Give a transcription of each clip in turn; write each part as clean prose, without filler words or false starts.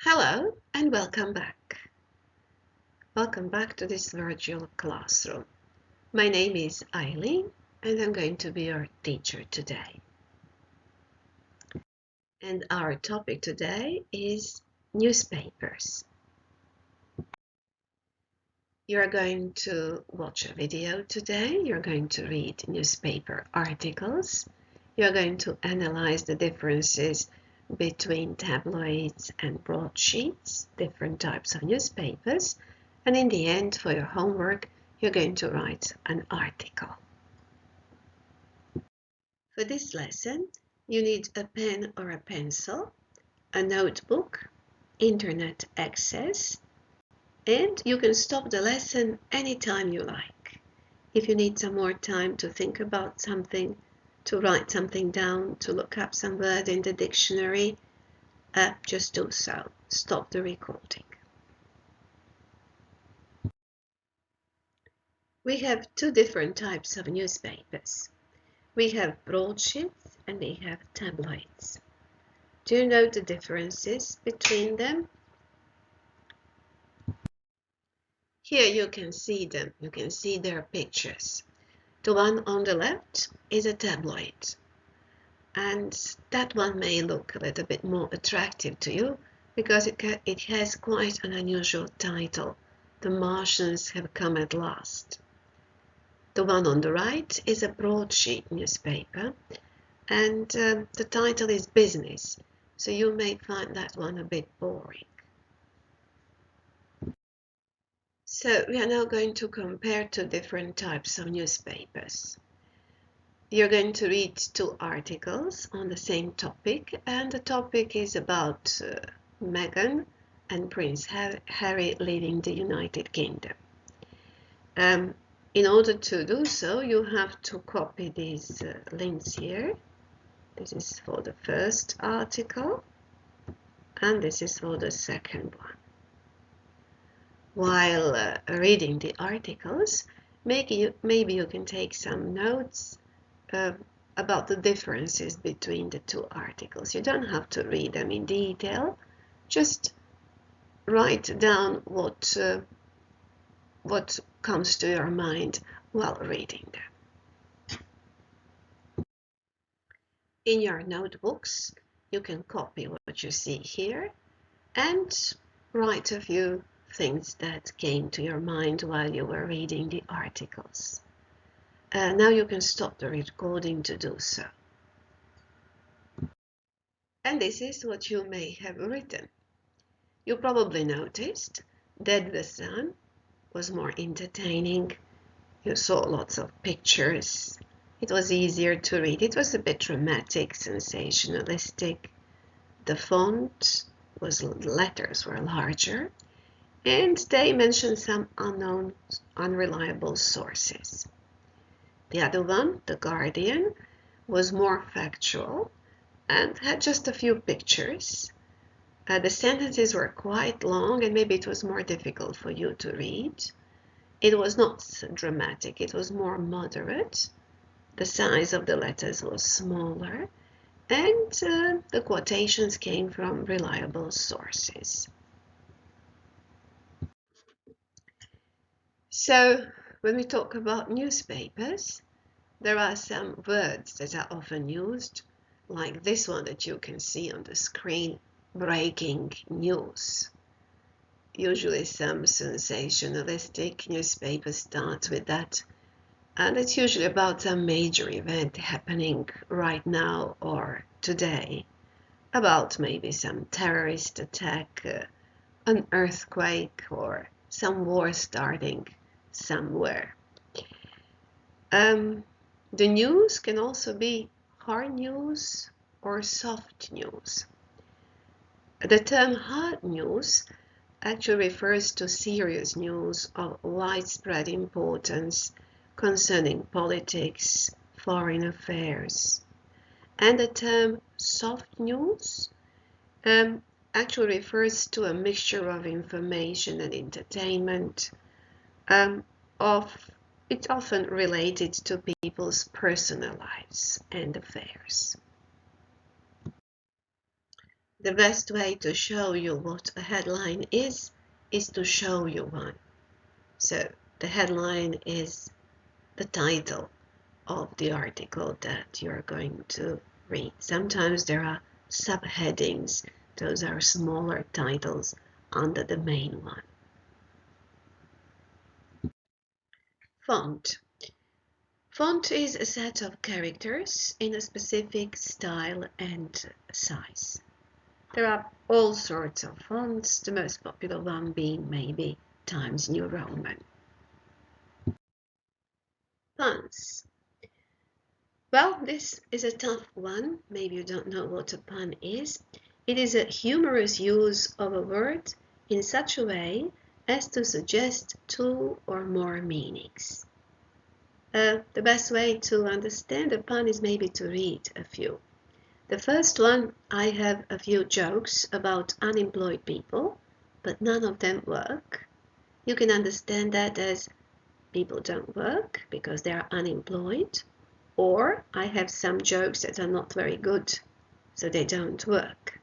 Hello and welcome back. Welcome back to this virtual classroom. My name is Ajlin and I'm going to be your teacher today. And our topic today is newspapers. You're going to watch a video today. You're going to read newspaper articles. You're going to analyze the differences between tabloids and broadsheets, different types of newspapers. And in the end, for your homework, you're going to write an article. For this lesson, you need a pen or a pencil, a notebook, internet access, and you can stop the lesson anytime you like. If you need some more time to think about something, to write something down, to look up some word in the dictionary, just do so. Stop the recording. We have two different types of newspapers. We have broadsheets and we have tabloids. Do you know the differences between them? Here you can see them. You can see their pictures. The one on the left is a tabloid. And that one may look a little bit more attractive to you because it has quite an unusual title. The Martians have come at last. The one on the right is a broadsheet newspaper, and the title is Business, so you may find that one a bit boring. So we are now going to compare two different types of newspapers. You're going to read two articles on the same topic, and the topic is about Meghan and Prince Harry leaving the United Kingdom. In order to do so, you have to copy these links here. This is for the first article, and this is for the second one. While reading the articles, maybe you can take some notes about the differences between the two articles. You don't have to read them in detail, just write down what comes to your mind while reading them. In your notebooks, you can copy what you see here and write a few things that came to your mind while you were reading the articles. Now you can stop the recording to do so. And this is what you may have written. You probably noticed that the sun was more entertaining. You saw lots of pictures. It was easier to read. It was a bit dramatic, sensationalistic. The font was, letters were larger, and they mentioned some unknown, unreliable sources. The other one, The Guardian, was more factual and had just a few pictures. The sentences were quite long and maybe it was more difficult for you to read. It was not dramatic, it was more moderate. The size of the letters was smaller and the quotations came from reliable sources. So when we talk about newspapers, there are some words that are often used, like this one that you can see on the screen, breaking news. Usually some sensationalistic newspaper starts with that, and it's usually about some major event happening right now or today, about maybe some terrorist attack, an earthquake, or some war starting somewhere. The news can also be hard news or soft news. The term hard news actually refers to serious news of widespread importance concerning politics, foreign affairs. And the term soft news actually refers to a mixture of information and entertainment. It's often related to people's personal lives and affairs. The best way to show you what a headline is to show you one. So the headline is the title of the article that you're going to read. Sometimes there are subheadings. Those are smaller titles under the main one. Font. Font is a set of characters in a specific style and size. There are all sorts of fonts, the most popular one being maybe Times New Roman. Puns. Well, this is a tough one. Maybe you don't know what a pun is. It is a humorous use of a word in such a way as to suggest two or more meanings. The best way to understand a pun is maybe to read a few. The first one, I have a few jokes about unemployed people, but none of them work. You can understand that as people don't work because they are unemployed, or I have some jokes that are not very good, so they don't work.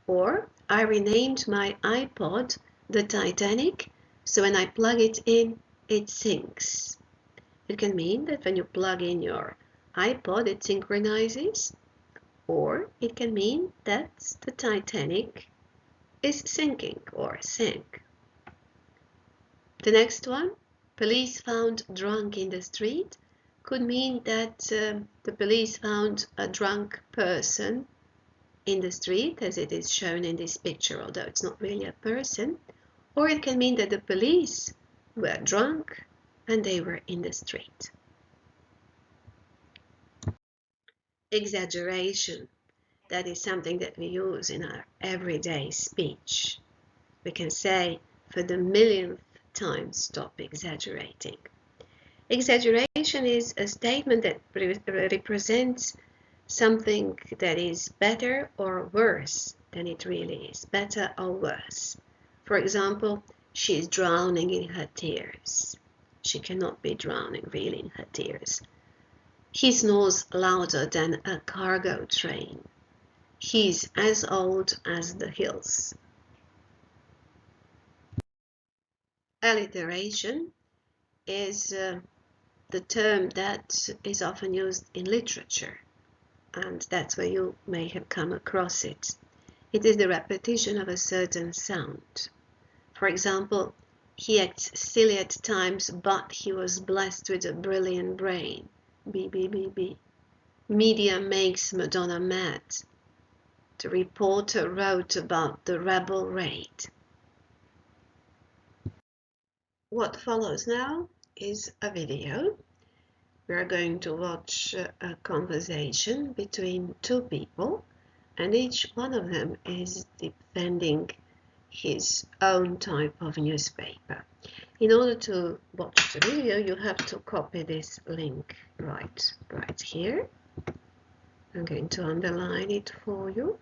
Or I renamed my iPod the Titanic, so when I plug it in, it sinks. It can mean that when you plug in your iPod, it synchronizes, or it can mean that the Titanic is sinking or sank. The next one, police found drunk in the street, could mean that the police found a drunk person in the street, as it is shown in this picture, although it's not really a person, or it can mean that the police were drunk and they were in the street. Exaggeration. That is something that we use in our everyday speech. We can say, for the millionth time, stop exaggerating. Exaggeration is a statement that represents something that is better or worse than it really is, better or worse. For example, she is drowning in her tears. She cannot be drowning really in her tears. He snores louder than a cargo train. He's as old as the hills. Alliteration is the term that is often used in literature, and that's where you may have come across it. It is the repetition of a certain sound. For example, he acts silly at times, but he was blessed with a brilliant brain. B, B, B, B. Media makes Madonna mad. The reporter wrote about the rebel raid. What follows now is a video. We are going to watch a conversation between two people, and each one of them is defending his own type of newspaper. In order to watch the video, you have to copy this link right here. I'm going to underline it for you.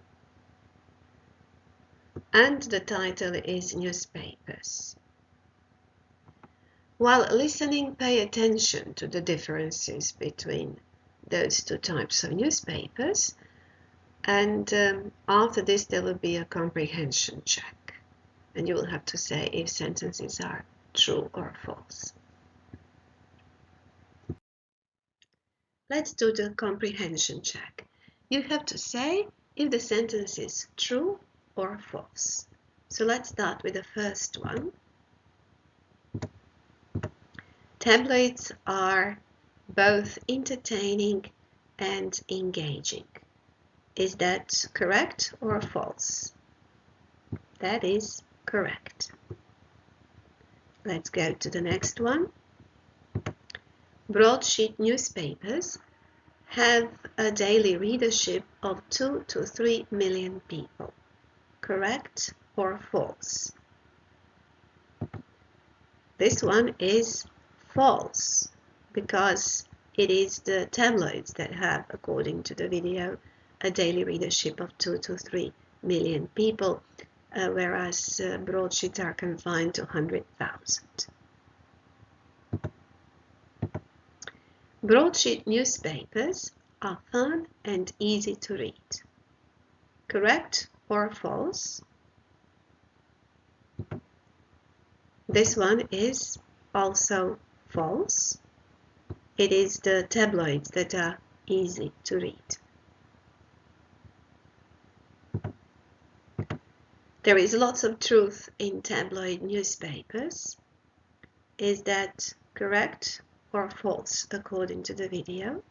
And the title is Newspapers. While listening, pay attention to the differences between those two types of newspapers, and after this there will be a comprehension check, and you will have to say if sentences are true or false. Let's do the comprehension check. You have to say if the sentence is true or false. So let's start with the first one. Tabloids are both entertaining and engaging. Is that correct or false? That is correct. Let's go to the next one. Broadsheet newspapers have a daily readership of 2 to 3 million people. Correct or false? This one is false, because it is the tabloids that have, according to the video, a daily readership of 2 to 3 million people, whereas broadsheets are confined to 100,000. Broadsheet newspapers are fun and easy to read. correct or false? This one is also false. It is the tabloids that are easy to read. There is lots of truth in tabloid newspapers. Is that correct or false according to the video?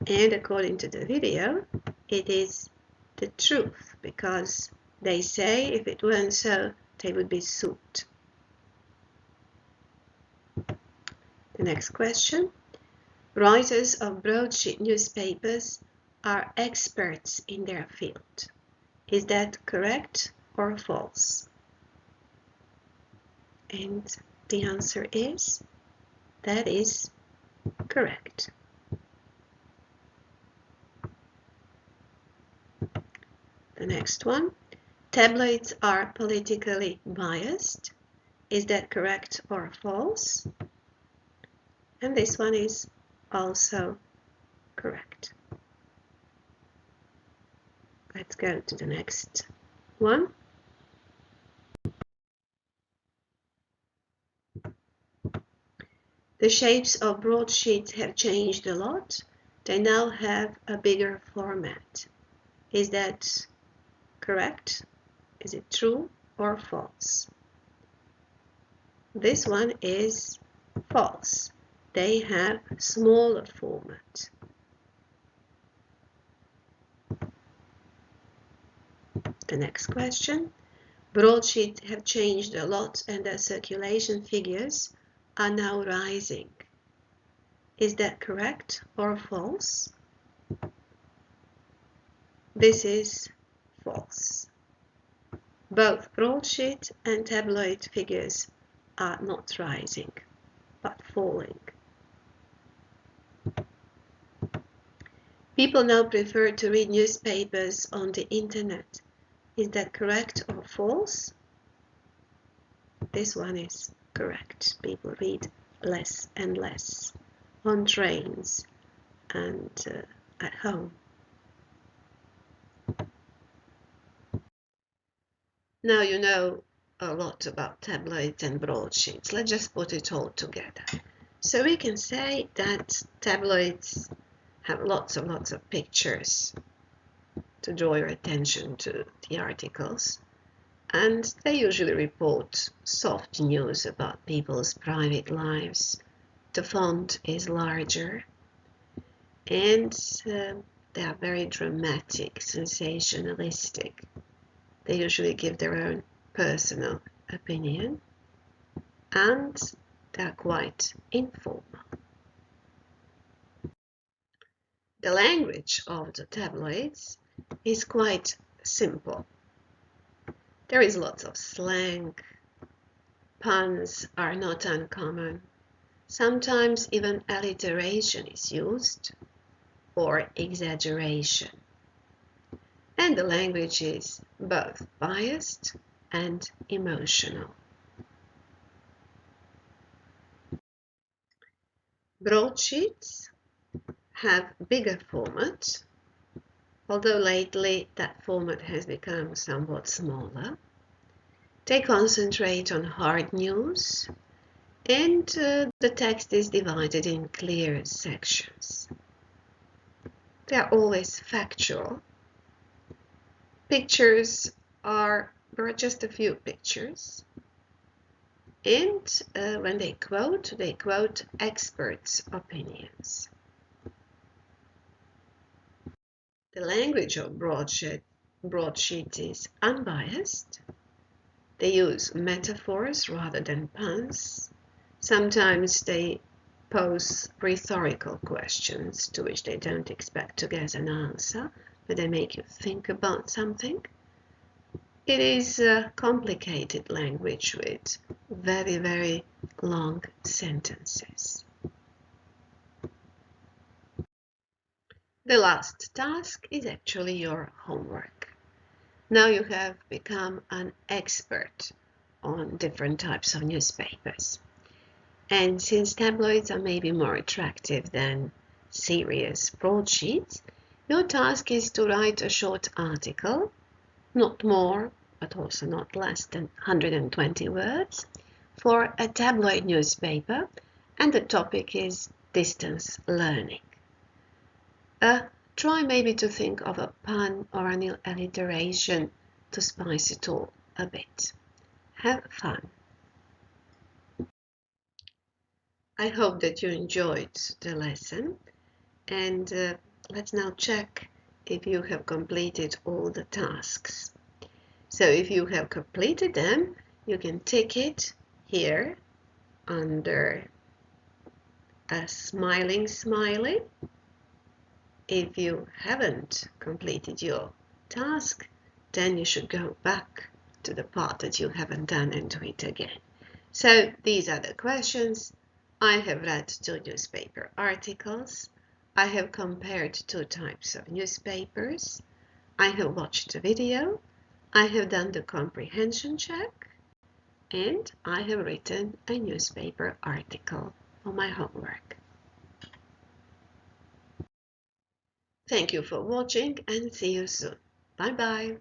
And according to the video, it is the truth, because they say if it weren't so, they would be sued. The next question. Writers of broadsheet newspapers are experts in their field. Is that correct or false? And the answer is, that is correct. The next one. Tabloids are politically biased. Is that correct or false? And this one is also correct. Let's go to the next one. The shapes of broadsheets have changed a lot. They now have a bigger format. Is that correct? Is it true or false? This one is false. They have smaller format. The next question. Broadsheets have changed a lot and their circulation figures are now rising. Is that correct or false? This is false. Both broadsheet and tabloid figures are not rising, but falling. People now prefer to read newspapers on the internet. Is that correct or false? This one is correct. People read less and less on trains and at home. Now you know a lot about tabloids and broadsheets. Let's just put it all together. So we can say that tabloids have lots of pictures to draw your attention to the articles, and they usually report soft news about people's private lives. The font is larger, and they are very dramatic, sensationalistic. They usually give their own personal opinion, and they are quite informal. The language of the tabloids is quite simple. There is lots of slang. Puns are not uncommon. Sometimes even alliteration is used, or exaggeration. And the language is both biased and emotional. Broadsheets have bigger format, although lately that format has become somewhat smaller. They concentrate on hard news, and the text is divided in clear sections. They are always factual. Pictures there are just a few pictures. And when they quote experts' opinions. The language of broadsheet is unbiased. They use metaphors rather than puns. Sometimes they pose rhetorical questions to which they don't expect to get an answer, but they make you think about something. It is a complicated language with very long sentences. The last task is actually your homework. Now you have become an expert on different types of newspapers. And since tabloids are maybe more attractive than serious broadsheets, Your task is to write a short article, not more, but also not less than 120 words, for a tabloid newspaper, and the topic is distance learning. Try maybe to think of a pun or an alliteration to spice it all a bit. Have fun. I hope that you enjoyed the lesson, and let's now check if you have completed all the tasks. So if you have completed them, you can tick it here under a smiling smiley. If you haven't completed your task, then you should go back to the part that you haven't done and do it again. So these are the questions. I have read 2 newspaper articles. I have compared 2 types of newspapers. I have watched a video. I have done the comprehension check. And I have written a newspaper article for my homework. Thank you for watching and see you soon. Bye bye.